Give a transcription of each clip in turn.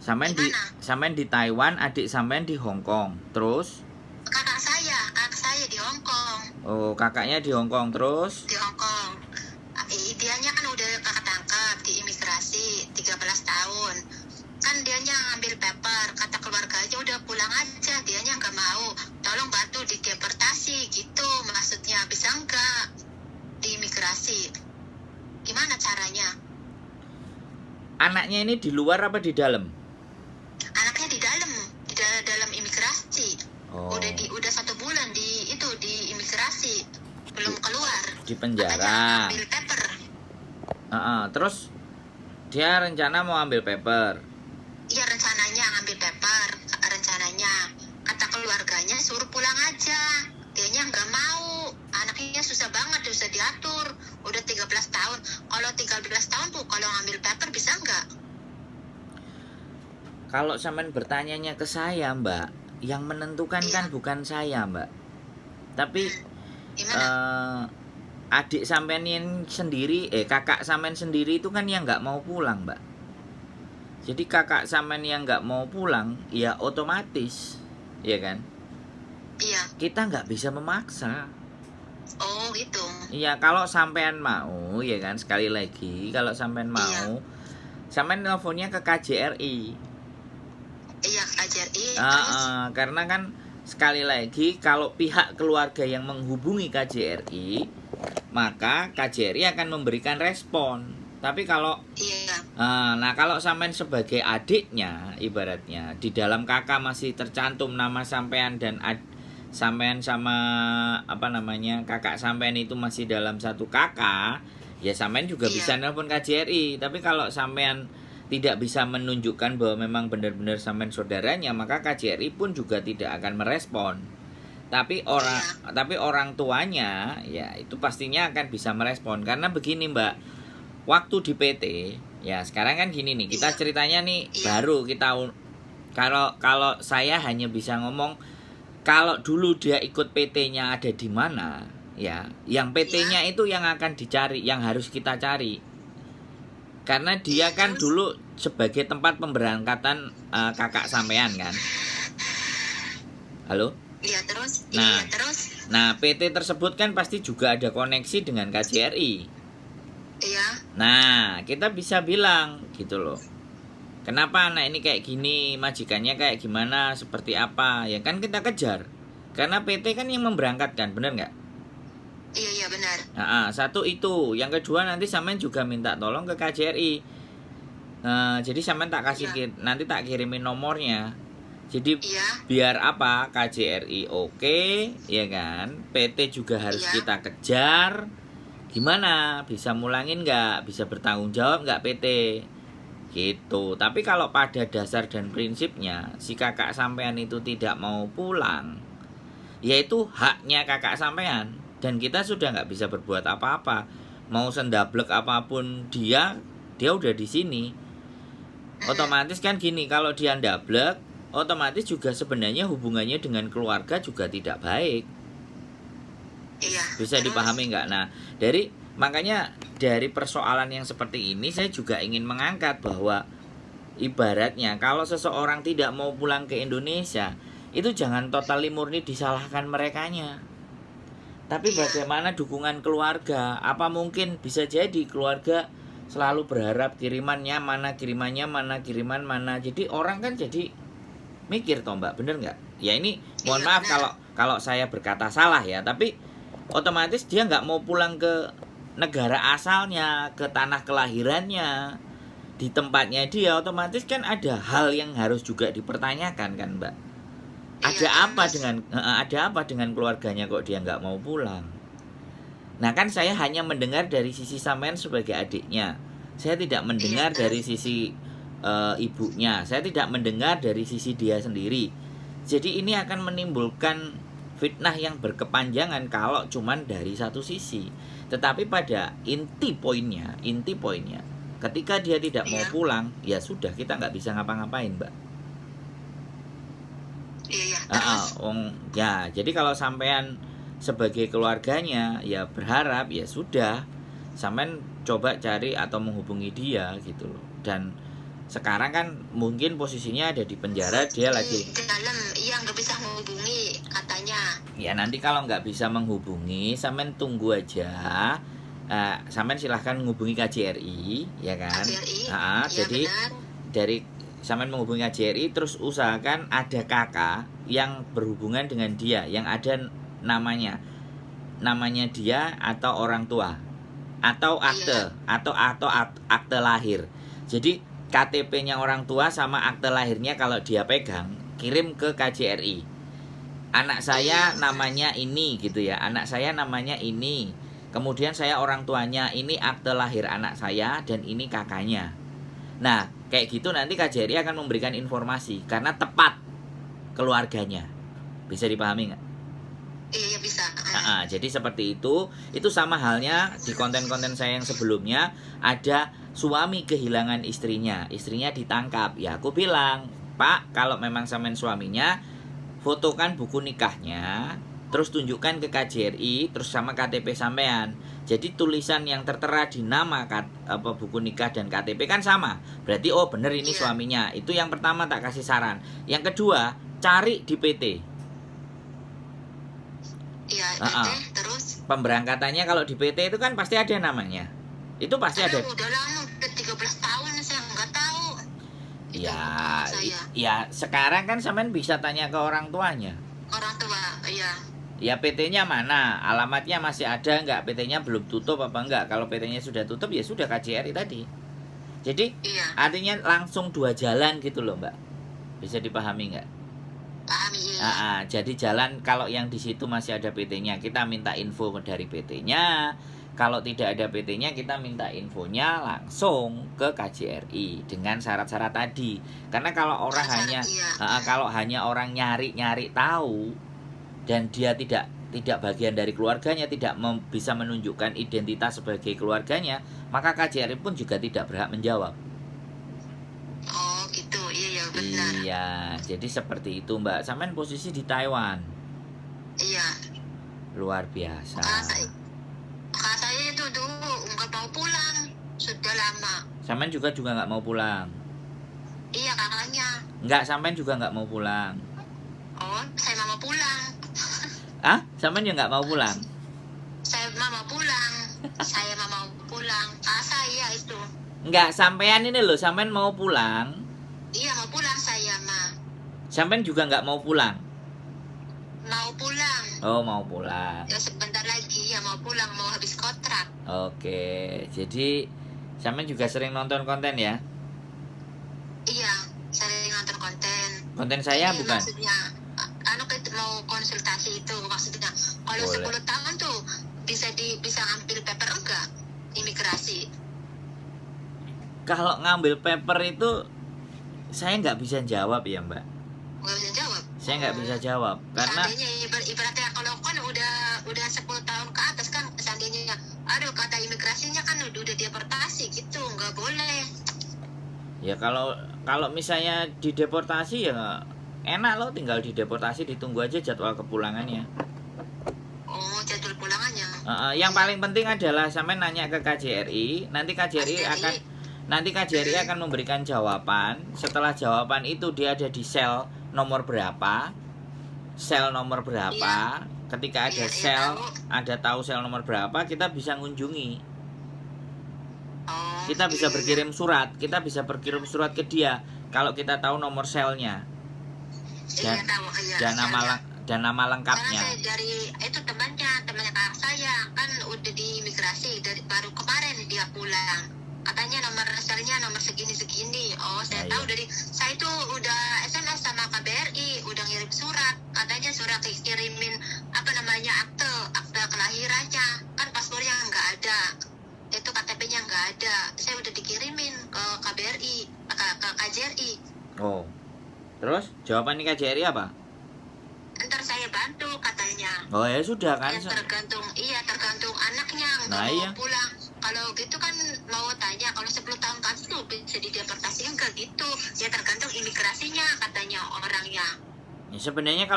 Gimana? Sampean di Taiwan, adik sampean di Hong Kong. Terus? Kakak saya di Hong Kong. Oh, kakaknya di Hong Kong terus? Di Hong Kong. Dianya kan udah ketangkap di imigrasi 13 tahun. Kan dianya ngambil paper, kata keluarganya udah pulang aja, dianya nggak mau. Tolong bantu dideportasi gitu, maksudnya bisa nggak di imigrasi? Gimana caranya? Anaknya ini di luar apa di dalam? Anaknya di dalam imigrasi. Oh. Udah 1 bulan di imigrasi, belum keluar. Di penjara. Katanya ambil paper. Terus dia rencana mau ambil paper. Iya, rencananya ngambil paper, rencananya. Kata keluarganya suruh pulang aja. Dianya nggak mau. Anaknya susah banget, susah diatur. Udah 13 tahun. Kalau 13 tahun tuh kalau ngambil paper bisa nggak? Kalau sampean bertanyanya ke saya, Mbak, yang menentukan Iya. kan bukan saya, Mbak. Tapi Gimana? adik sampean yang sendiri, kakak sampean sendiri itu kan yang nggak mau pulang, Mbak. Jadi kakak sampean yang nggak mau pulang, ya otomatis, ya kan? Iya. Kita nggak bisa memaksa. Oh gitu. Iya, kalau sampean mau, ya kan, sekali lagi, kalau sampean mau, Iya. sampean teleponnya ke KJRI. Iya, KJRI. Terus? Karena kan sekali lagi, kalau pihak keluarga yang menghubungi KJRI, maka KJRI akan memberikan respon. Tapi kalau Iya. nah kalau sampean sebagai adiknya, ibaratnya di dalam kakak masih tercantum nama sampean dan sampean sama kakak sampean itu masih dalam satu kakak, ya sampean juga Iya. bisa nelpon KJRI. Tapi kalau sampean tidak bisa menunjukkan bahwa memang benar-benar sampean saudaranya, maka KJRI pun juga tidak akan merespon. Tapi orang tuanya ya itu pastinya akan bisa merespon. Karena begini, Mbak, waktu di PT ya sekarang kan gini nih, kita ceritanya nih baru kita kalau saya hanya bisa ngomong kalau dulu dia ikut PT-nya ada di mana, ya yang PT-nya itu yang akan dicari, yang harus kita cari. Karena dia kan dulu sebagai tempat pemberangkatan kakak sampean kan. Halo? Iya, terus? Nah, Iya, terus? Nah, PT tersebut kan pasti juga ada koneksi dengan KJRI. Iya. Nah, kita bisa bilang gitu loh. Kenapa anak ini kayak gini, majikannya kayak gimana, seperti apa, ya kan kita kejar. Karena PT kan yang memberangkatkan, bener nggak? Iya, benar. Satu itu. Yang kedua nanti sampean juga minta tolong ke KJRI. Jadi sampean tak kasih nanti tak kirimin nomornya. Jadi biar apa, KJRI oke, ya kan? PT juga harus kita kejar. Gimana? Bisa mulangin nggak? Bisa bertanggung jawab nggak PT? Gitu. Tapi kalau pada dasar dan prinsipnya si kakak sampean itu tidak mau pulang, yaitu haknya kakak sampean, dan kita sudah nggak bisa berbuat apa-apa. Mau sendablek apapun dia udah di sini. Otomatis kan gini, kalau dia ndablek, otomatis juga sebenarnya hubungannya dengan keluarga juga tidak baik. Iya. Bisa dipahami nggak? Nah, makanya dari persoalan yang seperti ini saya juga ingin mengangkat bahwa ibaratnya kalau seseorang tidak mau pulang ke Indonesia, itu jangan totally murni disalahkan merekanya. Tapi bagaimana dukungan keluarga? Apa mungkin bisa jadi keluarga selalu berharap kiriman mana. Jadi orang kan jadi mikir toh, Mbak, bener nggak? Ya ini mohon maaf kalau saya berkata salah ya, tapi otomatis dia nggak mau pulang ke negara asalnya, ke tanah kelahirannya, di tempatnya dia, otomatis kan ada hal yang harus juga dipertanyakan kan, Mbak. Ada apa dengan keluarganya kok dia nggak mau pulang? Nah kan saya hanya mendengar dari sisi sampean sebagai adiknya. Saya tidak mendengar dari sisi ibunya. Saya tidak mendengar dari sisi dia sendiri. Jadi ini akan menimbulkan fitnah yang berkepanjangan kalau cuman dari satu sisi. Tetapi pada inti poinnya, ketika dia tidak mau pulang, ya sudah, kita nggak bisa ngapa-ngapain, Mbak. Jadi kalau sampean sebagai keluarganya ya berharap, ya sudah, sampean coba cari atau menghubungi dia gitu loh. Dan Sekarang kan mungkin posisinya ada di penjara, dia lagi di dalam, iya nggak bisa menghubungi katanya. ya. Nanti kalau nggak bisa menghubungi, sampean tunggu aja. Sampean silahkan menghubungi KJRI, ya kan? KJRI, Ah, iya jadi benar. dari sampean menghubungi KJRI, terus usahakan ada kakak yang berhubungan dengan dia, yang ada namanya dia atau orang tua atau akte atau akte lahir. Jadi KTP-nya orang tua sama akte lahirnya kalau dia pegang, kirim ke KJRI. Anak saya namanya ini gitu ya. Anak saya namanya ini. Kemudian saya orang tuanya, ini akte lahir anak saya dan ini kakaknya. Nah, kayak gitu nanti KJRI akan memberikan informasi karena tepat keluarganya. Bisa dipahami nggak? Iya bisa. Jadi seperti itu sama halnya di konten-konten saya yang sebelumnya, ada suami kehilangan istrinya ditangkap. Ya aku bilang, Pak, kalau memang sampean suaminya, fotokan buku nikahnya, terus tunjukkan ke KJRI, terus sama KTP sampean. Jadi tulisan yang tertera di nama buku nikah dan KTP kan sama. Berarti oh bener ini suaminya. Itu yang pertama tak kasih saran. Yang kedua, cari di PT. Iya, PT, terus pemberangkatannya kalau di PT itu kan pasti ada namanya. Itu pasti ada. Udah lama, udah 13 tahun saya nggak tahu. Ya sekarang kan sampean bisa tanya ke orang tuanya. Orang tua, iya. Ya PT-nya mana? Alamatnya masih ada nggak? PT-nya belum tutup apa enggak? Kalau PT-nya sudah tutup ya sudah KJRI tadi. Jadi artinya langsung dua jalan gitu loh Mbak. Bisa dipahami nggak? Pahami. Iya. Jadi jalan kalau yang di situ masih ada PT-nya, kita minta info dari PT-nya. Kalau tidak ada PT-nya, kita minta infonya langsung ke KJRI dengan syarat-syarat tadi. Karena kalau orang kalau hanya orang nyari tahu dan dia tidak bagian dari keluarganya, tidak bisa menunjukkan identitas sebagai keluarganya, maka KJRI pun juga tidak berhak menjawab. Oh gitu, iya benar. Iya, jadi seperti itu Mbak. Sampean posisi di Taiwan. Iya. Luar biasa. Kakak saya itu dulu nggak mau pulang, sudah lama. Sampean juga nggak mau pulang. Iya kakaknya. Nggak, sampean juga nggak mau pulang. Oh, saya mau pulang. Sampean juga nggak mau pulang? Saya mau pulang. Saya mau pulang. Kakak saya itu. Enggak, sampean ini loh, sampean mau pulang. Iya mau pulang saya mah. Sampean juga nggak mau pulang? Mau pulang. Oh mau pulang. Ya sebentar lagi ya mau pulang, mau habis kontrak. Oke, jadi sampean juga sering nonton konten ya? Iya, sering nonton konten. Konten saya jadi, bukan? Maksudnya, mau konsultasi itu maksudnya. Kalau 10 tahun tuh bisa ambil paper enggak? Imigrasi. Kalau ngambil paper itu saya nggak bisa jawab ya Mbak. Nggak bisa jawab. Saya nggak bisa jawab karena seandainya ibaratnya kalau kan udah 10 tahun ke atas kan, seandainya aduh kata imigrasinya kan udah deportasi gitu, nggak boleh. Ya kalau misalnya dideportasi ya enak loh, tinggal dideportasi, ditunggu aja jadwal kepulangannya. Oh, jadwal pulangannya. Yang paling penting adalah sampai nanya ke KJRI, nanti KJRI akan memberikan jawaban. Setelah jawaban itu dia ada di sel nomor berapa. Ketika ada tahu sel nomor berapa, kita bisa ngunjungi. Kita bisa berkirim surat ke dia kalau kita tahu nomor selnya dan nama lengkapnya. Karena saya dari itu temannya kakak saya kan udah di imigrasi baru kemarin dia pulang. Katanya nomor selnya nomor segini. Oh, saya tahu dari saya itu udah SMS sama KBRI, udah ngirim surat. Katanya surat kirimin akte kelahirannya. Kan paspornya nggak ada. Itu KTP-nya nggak ada. Saya udah dikirimin ke KBRI, ke KJRI. Oh. Terus jawaban KJRI apa? Ntar saya bantu katanya. Oh ya sudah kan. Ya, tergantung anaknya nggak mau pulang. Kalau gitu kan mau tanya kalau 10 tahun kan itu bisa dideportasi enggak gitu. Ya tergantung imigrasinya katanya orangnya. Ya, sebenarnya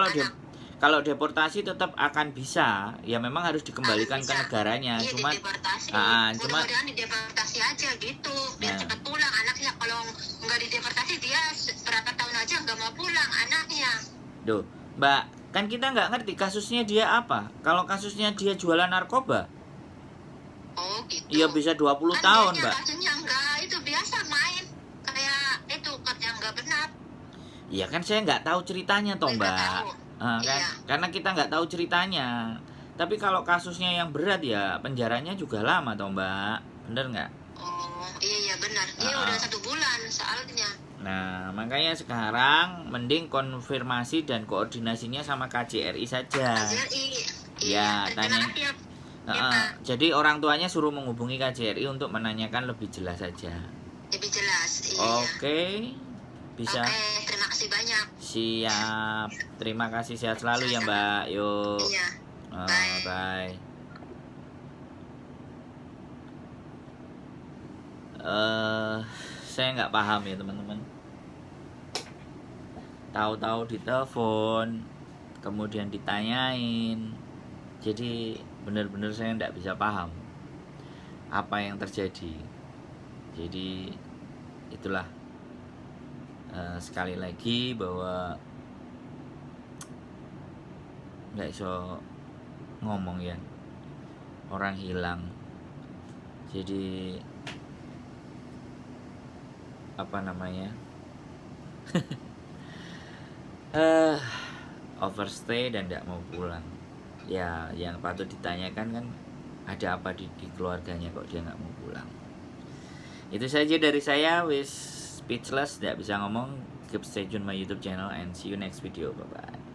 kalau deportasi tetap akan bisa, ya memang harus dikembalikan ke negaranya. Iya, Cuman dideportasi. cuma Mudah-mudahan dideportasi aja gitu, biar Nah. cepat pulang anaknya. Kalau nggak dideportasi dia berapa tahun aja nggak mau pulang anaknya. Duh, Mbak, kan kita nggak ngerti kasusnya dia apa. Kalau kasusnya dia jualan narkoba, Oh gitu. iya bisa 20 Kan tahun, dianya Mbak. kasusnya enggak, itu biasa main kayak itu kerja nggak benar. Iya kan saya nggak tahu ceritanya toh, Nggak Mbak. tahu. Kan? Iya. Karena kita nggak tahu ceritanya. Tapi kalau kasusnya yang berat ya penjaranya juga lama toh, Mbak. Bener nggak? Oh iya benar. Dia Ah. udah 1 bulan soalnya. Nah, makanya sekarang mending konfirmasi dan koordinasinya sama KJRI saja. KJRI. Ya, Terima tanya. kasih ya. Nah, Ya, Pak. jadi orang tuanya suruh menghubungi KJRI untuk menanyakan lebih jelas saja. Lebih jelas. Iya. Oke, bisa. Oke, terima kasih banyak. Siap. Terima kasih, sehat selalu ya, Mbak. Yuk. Iya. Bye. Bye. Saya nggak paham ya teman-teman. Tahu-tahu ditelepon, kemudian ditanyain. Jadi benar-benar saya nggak bisa paham apa yang terjadi. Jadi itulah sekali lagi bahwa nggak iso ngomong ya, orang hilang. Jadi apa namanya, overstay dan tidak mau pulang. Ya yang patut ditanyakan kan ada apa di keluarganya kok dia nggak mau pulang. Itu saja dari saya, speechless, tidak bisa ngomong. Keep stay tune my YouTube channel and see you next video. Bye bye.